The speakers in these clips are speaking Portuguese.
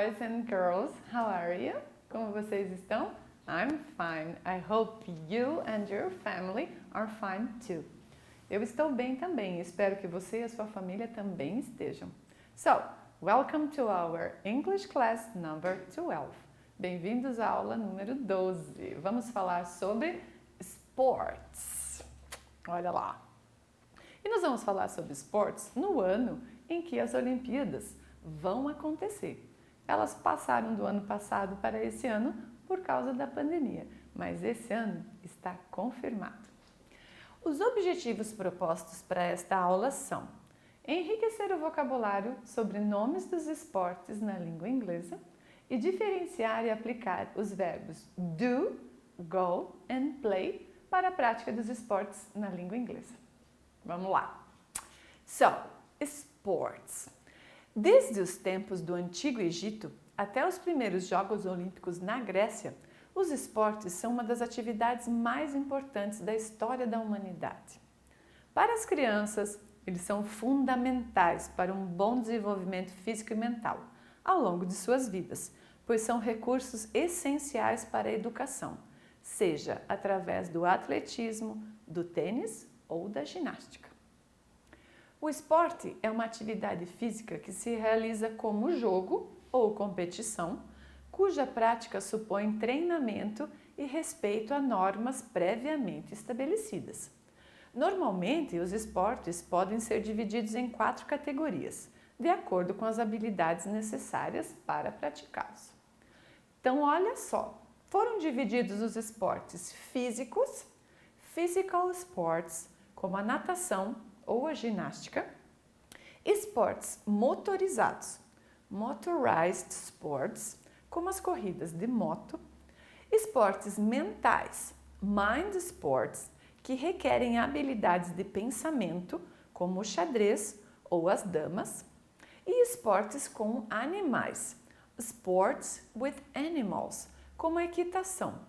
boys and girls, how are you? Como vocês estão? I'm fine. I hope you and your family are fine too. Eu estou bem também. Espero que você e a sua família também estejam. So, welcome to our English class number 12. Bem-vindos à aula número 12. Vamos falar sobre sports. Olha lá. E nós vamos falar sobre esportes no ano em que as Olimpíadas vão acontecer. Elas passaram do ano passado para esse ano por causa da pandemia, mas esse ano está confirmado. Os objetivos propostos para esta aula são enriquecer o vocabulário sobre nomes dos esportes na língua inglesa e diferenciar e aplicar os verbos do, go and play para a prática dos esportes na língua inglesa. Vamos lá. So, sports. Desde os tempos do Antigo Egito até os primeiros Jogos Olímpicos na Grécia, os esportes são uma das atividades mais importantes da história da humanidade. Para as crianças, eles são fundamentais para um bom desenvolvimento físico e mental ao longo de suas vidas, pois são recursos essenciais para a educação, seja através do atletismo, do tênis ou da ginástica. O esporte é uma atividade física que se realiza como jogo ou competição, cuja prática supõe treinamento e respeito a normas previamente estabelecidas. Normalmente, os esportes podem ser divididos em 4 categorias, de acordo com as habilidades necessárias para praticá-los. Então, olha só, foram divididos os esportes físicos, physical sports, como a natação ou a ginástica, esportes motorizados, motorized sports, como as corridas de moto, esportes mentais, mind sports, que requerem habilidades de pensamento, como o xadrez ou as damas, e esportes com animais, sports with animals, como a equitação.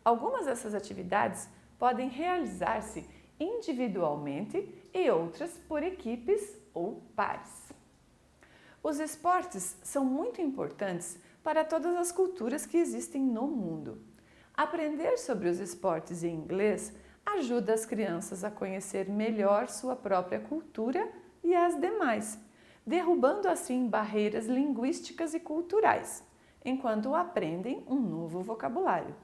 Algumas dessas atividades podem realizar-se individualmente e outras por equipes ou pares. Os esportes são muito importantes para todas as culturas que existem no mundo. Aprender sobre os esportes em inglês ajuda as crianças a conhecer melhor sua própria cultura e as demais, derrubando assim barreiras linguísticas e culturais, enquanto aprendem um novo vocabulário.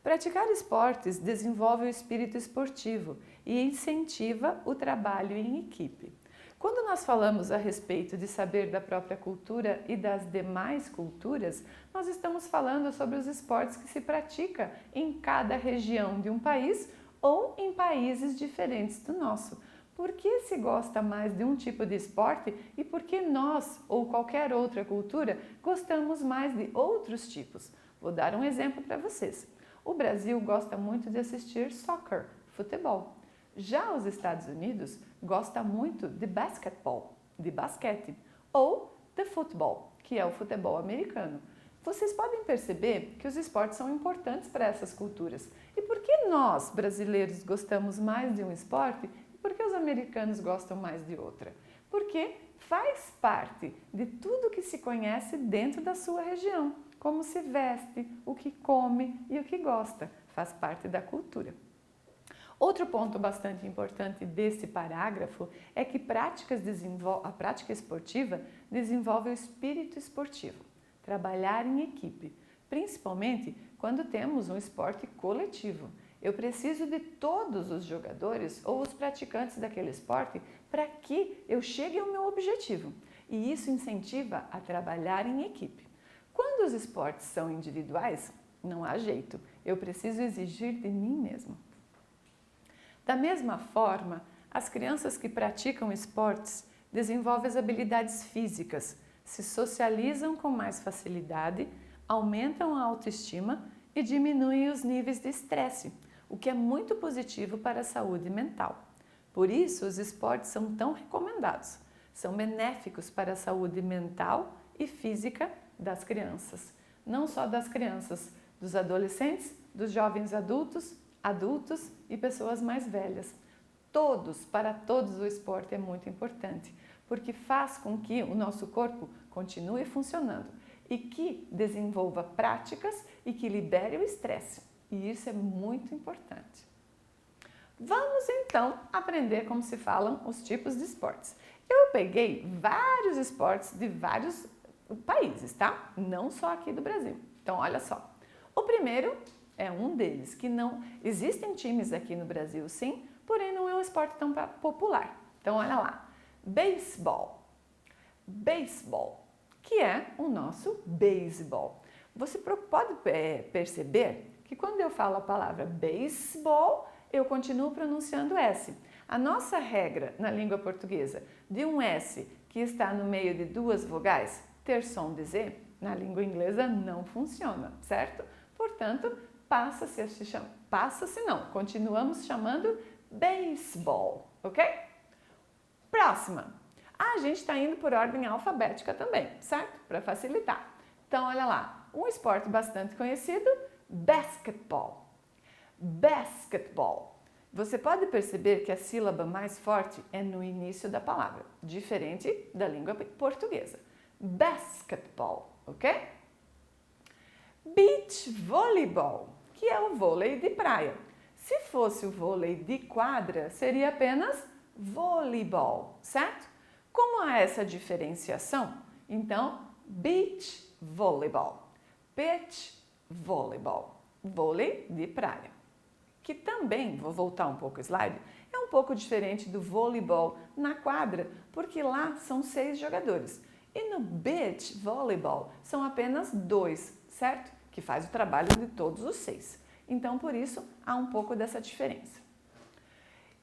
Praticar esportes desenvolve o espírito esportivo e incentiva o trabalho em equipe. Quando nós falamos a respeito de saber da própria cultura e das demais culturas, nós estamos falando sobre os esportes que se pratica em cada região de um país ou em países diferentes do nosso. Por que se gosta mais de um tipo de esporte e por que nós ou qualquer outra cultura gostamos mais de outros tipos? Vou dar um exemplo para vocês. O Brasil gosta muito de assistir soccer, futebol. Já os Estados Unidos gosta muito de basquetebol, de basquete, ou de futebol, que é o futebol americano. Vocês podem perceber que os esportes são importantes para essas culturas. E por que nós, brasileiros, gostamos mais de um esporte e por que os americanos gostam mais de outra? Porque faz parte de tudo que se conhece dentro da sua região. Como se veste, o que come e o que gosta, faz parte da cultura. Outro ponto bastante importante desse parágrafo é que a prática esportiva desenvolve o espírito esportivo, trabalhar em equipe, principalmente quando temos um esporte coletivo. Eu preciso de todos os jogadores ou os praticantes daquele esporte para que eu chegue ao meu objetivo, e isso incentiva a trabalhar em equipe. Quando os esportes são individuais, não há jeito, eu preciso exigir de mim mesmo. Da mesma forma, as crianças que praticam esportes desenvolvem as habilidades físicas, se socializam com mais facilidade, aumentam a autoestima e diminuem os níveis de estresse, o que é muito positivo para a saúde mental. Por isso, os esportes são tão recomendados, são benéficos para a saúde mental e física das crianças, não só das crianças, dos adolescentes, dos jovens adultos e pessoas mais velhas. Para todos o esporte é muito importante, porque faz com que o nosso corpo continue funcionando e que desenvolva práticas e que libere o estresse. E isso é muito importante. Vamos então aprender como se falam os tipos de esportes. Eu peguei vários esportes de vários países, tá? Não só aqui do Brasil. Então, olha só. O primeiro é um deles, que não existem times aqui no Brasil, sim, porém não é um esporte tão popular. Então, olha lá. Beisebol. Beisebol, que é o nosso beisebol. Você pode perceber que quando eu falo a palavra beisebol, eu continuo pronunciando S. A nossa regra na língua portuguesa de um S que está no meio de duas vogais ter som de Z, na língua inglesa não funciona, certo? Portanto, continuamos chamando beisebol, ok? Próxima. A gente está indo por ordem alfabética também, certo? Para facilitar. Então, olha lá, um esporte bastante conhecido, basquetebol. Basquetebol. Você pode perceber que a sílaba mais forte é no início da palavra, diferente da língua portuguesa. Basketball, ok? Beach volleyball, que é o vôlei de praia. Se fosse o vôlei de quadra, seria apenas voleibol, certo? Como há essa diferenciação, então, beach volleyball, beach volleyball, vôlei de praia. Que também, vou voltar um pouco o slide, é um pouco diferente do voleibol na quadra, porque lá são 6 jogadores. E no beach volleyball são apenas 2, certo? Que faz o trabalho de todos os 6. Então, por isso, há um pouco dessa diferença.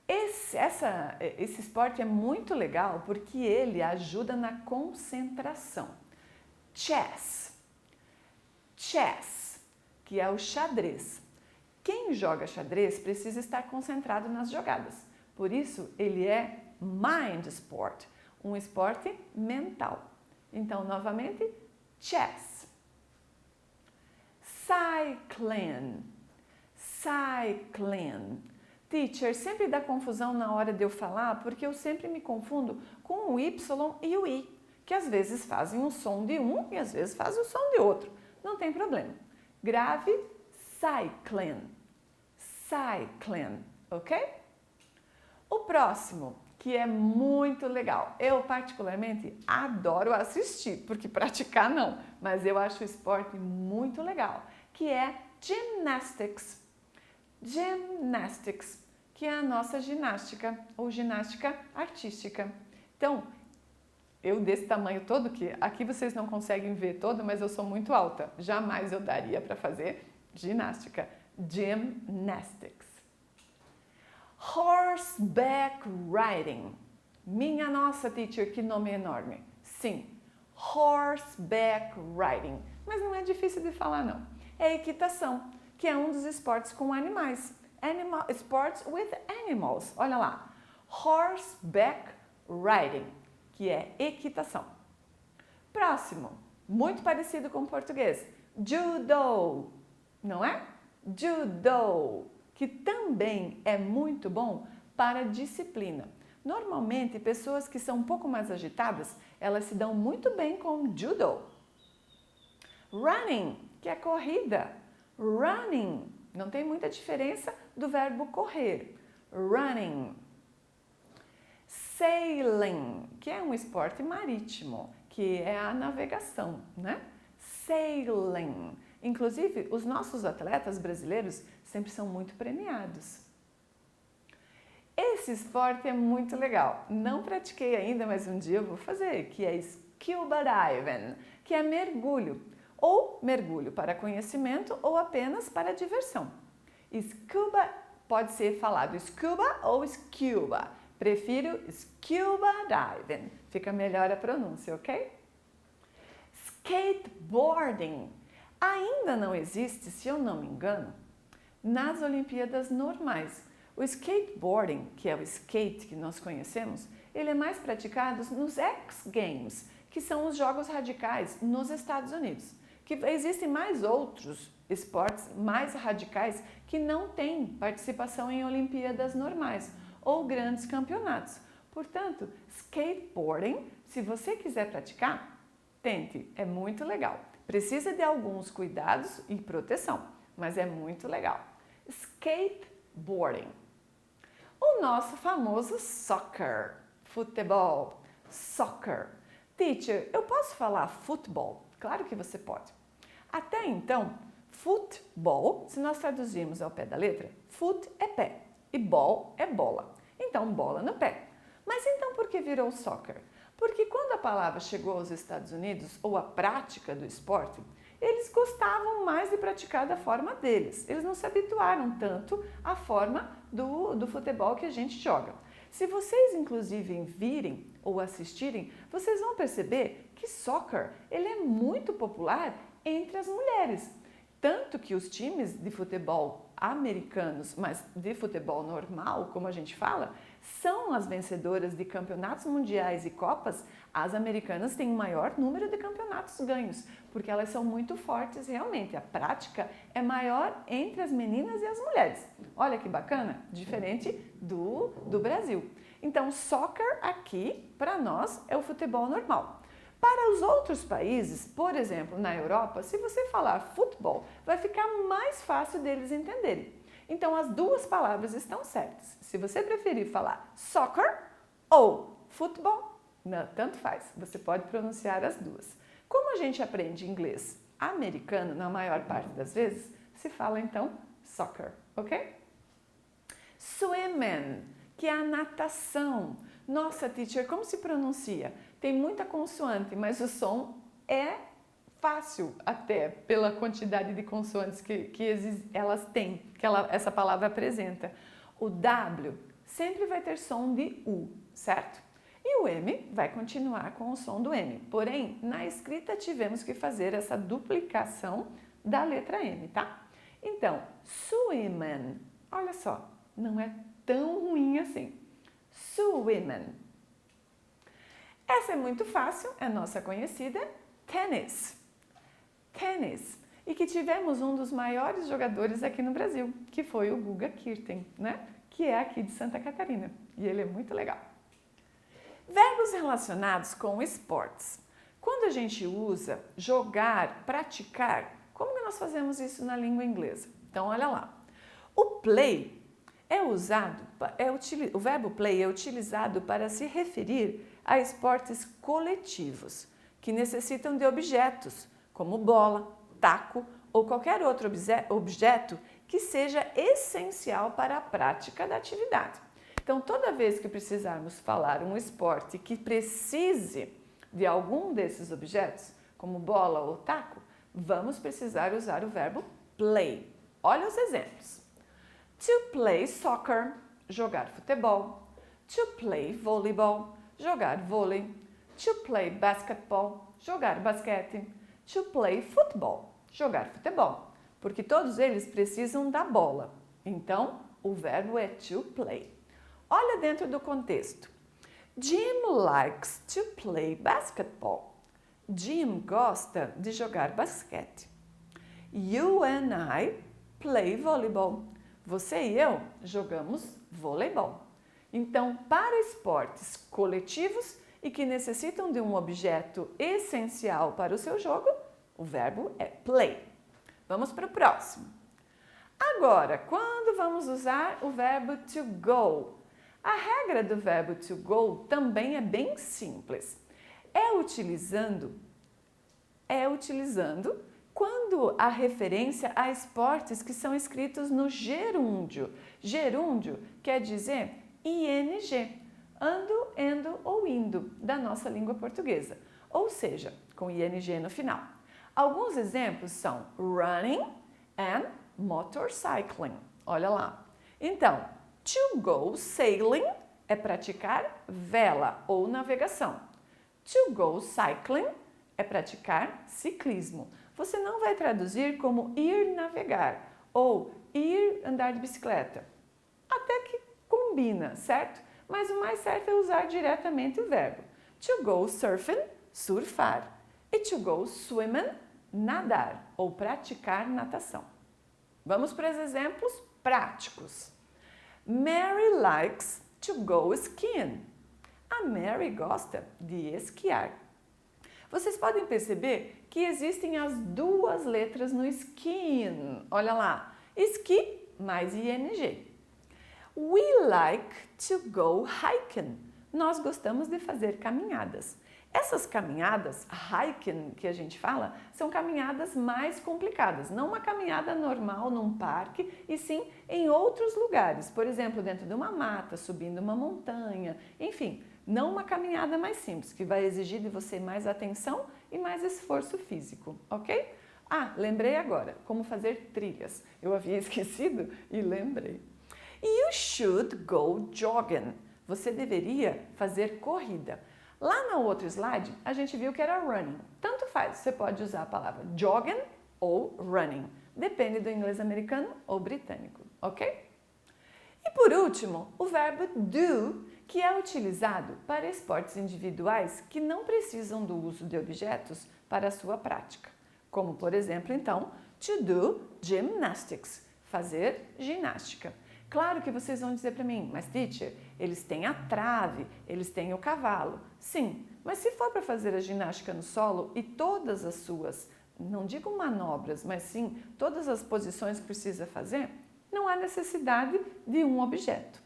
Esse esporte é muito legal porque ele ajuda na concentração. Chess. Chess, que é o xadrez. Quem joga xadrez precisa estar concentrado nas jogadas. Por isso, ele é mind sport, um esporte mental. Então, novamente, chess. Cycling. Cycling. Teacher, sempre dá confusão na hora de eu falar, porque eu sempre me confundo com o Y e o I, que às vezes fazem o som de um e às vezes fazem o som de outro. Não tem problema. Grave cycling. Cycling, ok? O próximo, que é muito legal. Eu particularmente adoro assistir, porque praticar não, mas eu acho o esporte muito legal, que é gymnastics. Gymnastics, que é a nossa ginástica ou ginástica artística. Então, eu desse tamanho todo, que aqui vocês não conseguem ver todo, mas eu sou muito alta. Jamais eu daria para fazer ginástica. Gymnastics. Horseback riding. Minha nossa, teacher, que nome enorme. Sim, horseback riding. Mas não é difícil de falar, não. É equitação, que é um dos esportes com animais. Sports with animals. Olha lá. Horseback riding, que é equitação. Próximo, muito parecido com o português. Judo, não é? Judo, que também é muito bom para disciplina. Normalmente, pessoas que são um pouco mais agitadas, elas se dão muito bem com judo. Running, que é corrida. Running, não tem muita diferença do verbo correr. Running. Sailing, que é um esporte marítimo, que é a navegação, né? Sailing. Inclusive, os nossos atletas brasileiros sempre são muito premiados. Esse esporte é muito legal. Não pratiquei ainda, mas um dia eu vou fazer, que é scuba diving, que é mergulho. Ou mergulho para conhecimento ou apenas para diversão. Scuba pode ser falado scuba ou scuba. Prefiro scuba diving. Fica melhor a pronúncia, ok? Skateboarding. Ainda não existe, se eu não me engano, nas Olimpíadas normais. O skateboarding, que é o skate que nós conhecemos, ele é mais praticado nos X Games, que são os jogos radicais nos Estados Unidos. Que existem mais outros esportes mais radicais que não têm participação em Olimpíadas normais ou grandes campeonatos. Portanto, skateboarding, se você quiser praticar, tente, é muito legal. precisa de alguns cuidados e proteção, mas é muito legal. Skateboarding. O nosso famoso soccer, futebol, soccer. Teacher, eu posso falar futebol? Claro que você pode. Até então, futebol, se nós traduzirmos ao pé da letra, foot é pé e ball é bola. Então, bola no pé. Mas então por que virou soccer? Porque quando a palavra chegou aos Estados Unidos, ou a prática do esporte, eles gostavam mais de praticar da forma deles. Eles não se habituaram tanto à forma do futebol que a gente joga. Se vocês, inclusive, virem ou assistirem, vocês vão perceber que soccer ele é muito popular entre as mulheres. Tanto que os times de futebol americanos, mas de futebol normal, como a gente fala, são as vencedoras de campeonatos mundiais e copas. As americanas têm o maior número de campeonatos ganhos, porque elas são muito fortes realmente. A prática é maior entre as meninas e as mulheres. Olha que bacana, diferente do Brasil. Então, soccer aqui, para nós, é o futebol normal. Para os outros países, por exemplo, na Europa, se você falar futebol, vai ficar mais fácil deles entenderem. Então, as duas palavras estão certas. Se você preferir falar soccer ou futebol, não, tanto faz, você pode pronunciar as duas. Como a gente aprende inglês americano, na maior parte das vezes, se fala então soccer, ok? Swimming, que é a natação. Nossa, teacher, como se pronuncia? Tem muita consoante, mas o som é fácil até pela quantidade de consoantes que elas têm, que essa palavra apresenta. O W sempre vai ter som de U, certo? E o M vai continuar com o som do M. Porém, na escrita tivemos que fazer essa duplicação da letra M, tá? Então, swimming, olha só, não é tão ruim assim. Swimming. Essa é muito fácil, é nossa conhecida, tênis. Tênis. E que tivemos um dos maiores jogadores aqui no Brasil, que foi o Guga Kirten, né? Que é aqui de Santa Catarina. E ele é muito legal. Verbos relacionados com esportes. Quando a gente usa jogar, praticar, como que nós fazemos isso na língua inglesa? Então, olha lá. O play o verbo play é utilizado para se referir a esportes coletivos, que necessitam de objetos, como bola, taco ou qualquer outro objeto que seja essencial para a prática da atividade. Então, toda vez que precisarmos falar um esporte que precise de algum desses objetos, como bola ou taco, vamos precisar usar o verbo play. Olha os exemplos. To play soccer, jogar futebol. To play volleyball, jogar vôlei. To play basketball, jogar basquete. To play football, jogar futebol. Porque todos eles precisam da bola. Então, o verbo é to play. Olha dentro do contexto. Jim likes to play basketball. Jim gosta de jogar basquete. You and I play volleyball. Você e eu jogamos voleibol. Então, para esportes coletivos e que necessitam de um objeto essencial para o seu jogo, o verbo é play. Vamos para o próximo. Agora, quando vamos usar o verbo to go? A regra do verbo to go também é bem simples. É utilizando quando há referência a esportes que são escritos no gerúndio. Gerúndio quer dizer ing, ando, endo ou indo, da nossa língua portuguesa, ou seja, com ing no final. Alguns exemplos são running and motorcycling. Olha lá. Então, to go sailing é praticar vela ou navegação. To go cycling é praticar ciclismo. Você não vai traduzir como ir navegar ou ir andar de bicicleta. Até que combina, certo? Mas o mais certo é usar diretamente o verbo. To go surfing, surfar. E to go swimming, nadar ou praticar natação. Vamos para os exemplos práticos. Mary likes to go skiing. A Mary gosta de esquiar. Vocês podem perceber que existem as duas letras no skin. Olha lá, ski mais ing. We like to go hiking. Nós gostamos de fazer caminhadas. Essas caminhadas, hiking, que a gente fala, são caminhadas mais complicadas. Não uma caminhada normal num parque, e sim em outros lugares. Por exemplo, dentro de uma mata, subindo uma montanha, enfim. Não uma caminhada mais simples, que vai exigir de você mais atenção e mais esforço físico, ok? Ah, lembrei agora, como fazer trilhas. Eu havia esquecido e lembrei. You should go jogging. Você deveria fazer corrida. Lá no outro slide, a gente viu que era running. Tanto faz, você pode usar a palavra jogging ou running. Depende do inglês americano ou britânico, ok? E por último, o verbo do, que é utilizado para esportes individuais que não precisam do uso de objetos para a sua prática. Como, por exemplo, então, to do gymnastics, fazer ginástica. Claro que vocês vão dizer para mim, mas teacher, eles têm a trave, eles têm o cavalo. Sim, mas se for para fazer a ginástica no solo e todas as suas, não digo manobras, mas sim todas as posições que precisa fazer, não há necessidade de um objeto.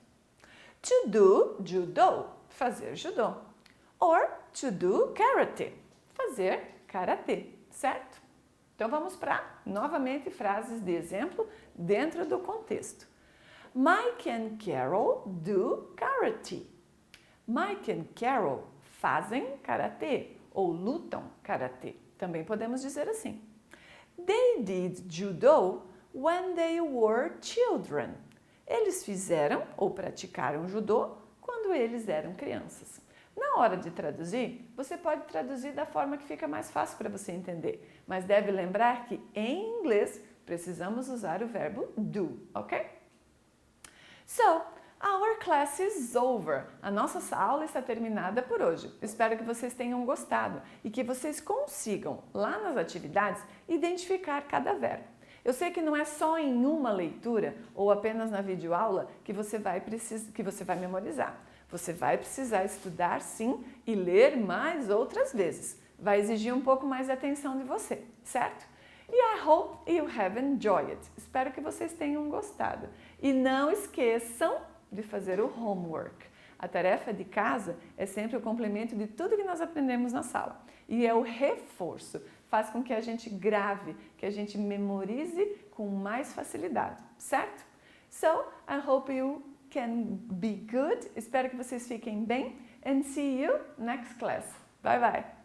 To do judo, fazer judô. Or to do karate, fazer karatê, certo? Então vamos para, novamente, frases de exemplo dentro do contexto. Mike and Carol do karate. Mike and Carol fazem karatê ou lutam karatê. Também podemos dizer assim. They did judo when they were children. Eles fizeram ou praticaram judô quando eles eram crianças. Na hora de traduzir, você pode traduzir da forma que fica mais fácil para você entender, mas deve lembrar que em inglês precisamos usar o verbo do, ok? So, our class is over. A nossa aula está terminada por hoje. Espero que vocês tenham gostado e que vocês consigam, lá nas atividades, identificar cada verbo. Eu sei que não é só em uma leitura ou apenas na videoaula que você vai memorizar. Você vai precisar estudar sim e ler mais outras vezes. Vai exigir um pouco mais de atenção de você, certo? E I hope you have enjoyed it. Espero que vocês tenham gostado. E não esqueçam de fazer o homework. A tarefa de casa é sempre o complemento de tudo que nós aprendemos na sala. E é o reforço. Faz com que a gente grave, que a gente memorize com mais facilidade, certo? So, I hope you can be good. Espero que vocês fiquem bem. And see you next class. Bye, bye.